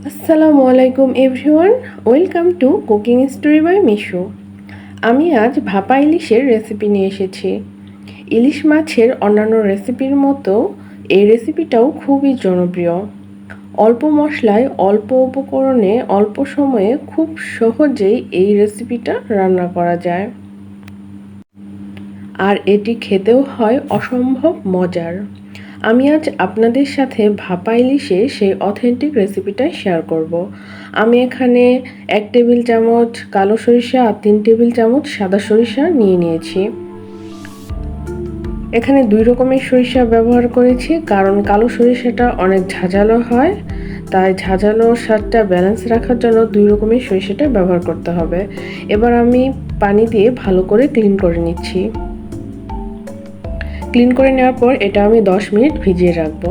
আসসালামু আলাইকুম everyone, welcome to cooking story by Mishu. আমি আজ ভাপা ইলিশের রেসিপি নিয়ে এসেছি। ইলিশ মাছের অন্যান্য রেসিপির মতো এই রেসিপিটাও খুবই জনপ্রিয়। অল্প মশলায়, অল্প উপকরণে, অল্প সময়ে খুব সহজেই এই রেসিপিটা রান্না করা যায়। আর এটি খেতেও হয় অসম্ভব মজার। আমি আজ আপনাদের সাথে ভাপা ইলিশে সেই অথেন্টিক রেসিপিটাই শেয়ার করব। আমি এখানে 1 টেবিল চামচ কালো সরিষা আর 3 টেবিল চামচ সাদা সরিষা নিয়ে নিয়েছি। এখানে 2 রকমের সরিষা ব্যবহার করেছি, কারণ কালো সরিষাটা অনেক ঝাঁঝালো হয়, তাই ঝাঁঝালো স্বাদটা ব্যালেন্স রাখার জন্য 2 রকমের সরিষাটা ব্যবহার করতে হবে। এবার আমি পানি দিয়ে ভালো করে ক্লিন করে নিচ্ছি। ক্লিন করে নেওয়ার পর এটা আমি 10 মিনিট ভিজিয়ে রাখবো।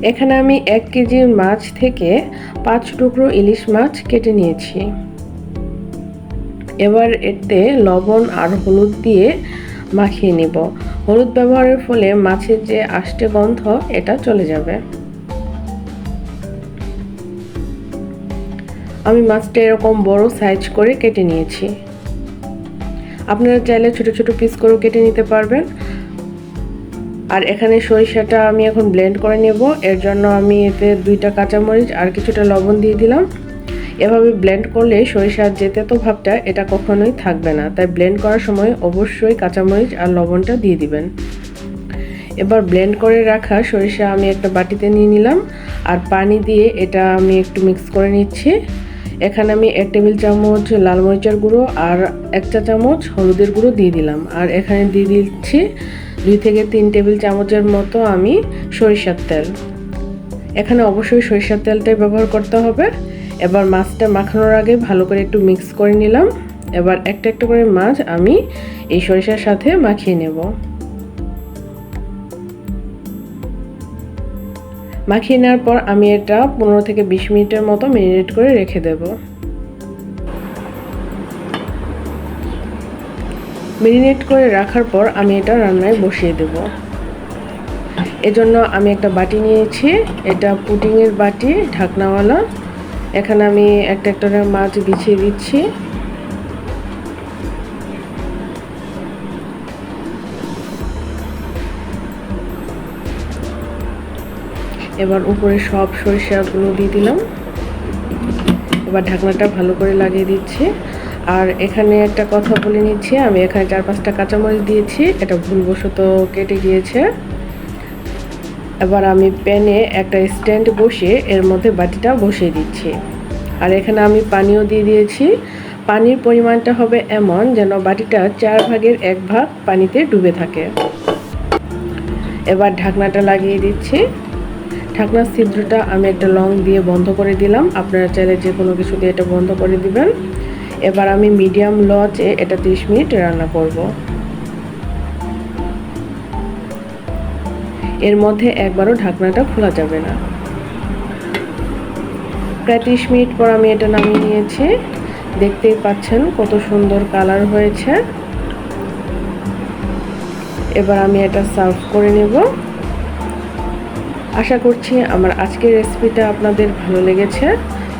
এখানে আমি 1 কেজির মাছ থেকে 5 টুকরো ইলিশ মাছ কেটে নিয়েছি। এবার এতে লবণ আর হলুদ দিয়ে মাখিয়ে নিব। হলুদ ব্যবহারের ফলে মাছের যে আষ্টে গন্ধ এটা চলে যাবে। আমি মাছটা এরকম বড় সাইজ করে কেটে নিয়েছি। আপনারা চাইলে ছোট ছোট পিস করেও কেটে নিতে পারবেন। আর এখানে সরিষাটা আমি এখন ব্লেন্ড করে নেব। এর জন্য আমি এতে 2টা কাঁচামরিচ আর কিছুটা লবণ দিয়ে দিলাম। এভাবে ব্লেন্ড করলে সরিষার যে তেতো ভাবটা এটা কখনোই থাকবে না, তাই ব্লেন্ড করার সময় অবশ্যই কাঁচামরিচ আর লবণটা দিয়ে দিবেন। এবার ব্লেন্ড করে রাখা সরিষা আমি একটা বাটিতে নিয়ে নিলাম আর পানি দিয়ে এটা আমি একটু মিক্স করে নিচ্ছি। এখানে আমি 1 টেবিল চামচ লাল মরিচের গুঁড়ো আর 1 চা চামচ হলুদের গুঁড়ো দিয়ে দিলাম। আর এখানে দিয়ে দিচ্ছি 2 থেকে 3 টেবিল চামচের মতো আমি সরিষার তেল। এখানে অবশ্যই সরিষার তেলটাই ব্যবহার করতে হবে। এবার মাছটা মাখানোর আগে ভালো করে একটু মিক্স করে নিলাম। এবার একটা একটা করে মাছ আমি এই সরিষার সাথে মাখিয়ে নেব। মাখিয়ে নেওয়ার পর আমি এটা 15 থেকে 20 মিনিটের মতো ম্যারিনেট করে রেখে দেব। ম্যারিনেট করে রাখার পর আমি এটা রান্নায় বসিয়ে দেব। এজন্য আমি একটা বাটি নিয়েছি, এটা পুডিংয়ের বাটি ঢাকনাওয়ালা। এখানে আমি একটা একটা করে মাছ বিছিয়ে দিচ্ছি। এবার উপরে সব সরিষাগুলো দিয়ে দিলাম। এবার ঢাকনাটা ভালো করে লাগিয়ে দিচ্ছি। আর এখানে একটা কথা বলে নিচ্ছি, আমি এখানে 4-5টা কাঁচামরিচ দিয়েছি, এটা ভুলবশত কেটে গিয়েছে। এবার আমি প্যানে একটা স্ট্যান্ড বসিয়ে এর মধ্যে বাটিটা বসিয়ে দিচ্ছি। আর এখানে আমি পানিও দিয়ে দিয়েছি। পানির পরিমাণটা হবে এমন যেন বাটিটা 4 ভাগের 1 ভাগ পানিতে ডুবে থাকে। এবার ঢাকনাটা লাগিয়ে দিচ্ছি। ঢাকনার ছিদ্রটা আমি একটা লং দিয়ে বন্ধ করে দিলাম। আপনারা চাইলে যে কোনো কিছু দিয়ে এটা বন্ধ করে দিবেন। এবার আমি মিডিয়াম লো আঁচে এটা 30 মিনিট রান্না করব। এর মধ্যে একবারও ঢাকনাটা খোলা যাবে না। প্রায় 30 মিনিট পর আমি এটা নামিয়ে নিয়েছি। দেখতেই পাচ্ছেন কত সুন্দর কালার হয়েছে। এবার আমি এটা সার্ভ করে নেব। আশা করছি আমার আজকের রেসিপিটা আপনাদের ভালো লেগেছে।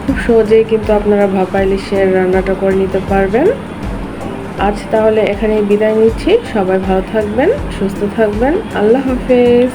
খুব সহজেই কিন্তু আপনারা ভাপা ইলিশের রান্নাটা করে নিতে পারবেন। আজ তাহলে এখানেই বিদায় নিচ্ছি। সবাই ভালো থাকবেন, সুস্থ থাকবেন। আল্লাহ হাফেজ।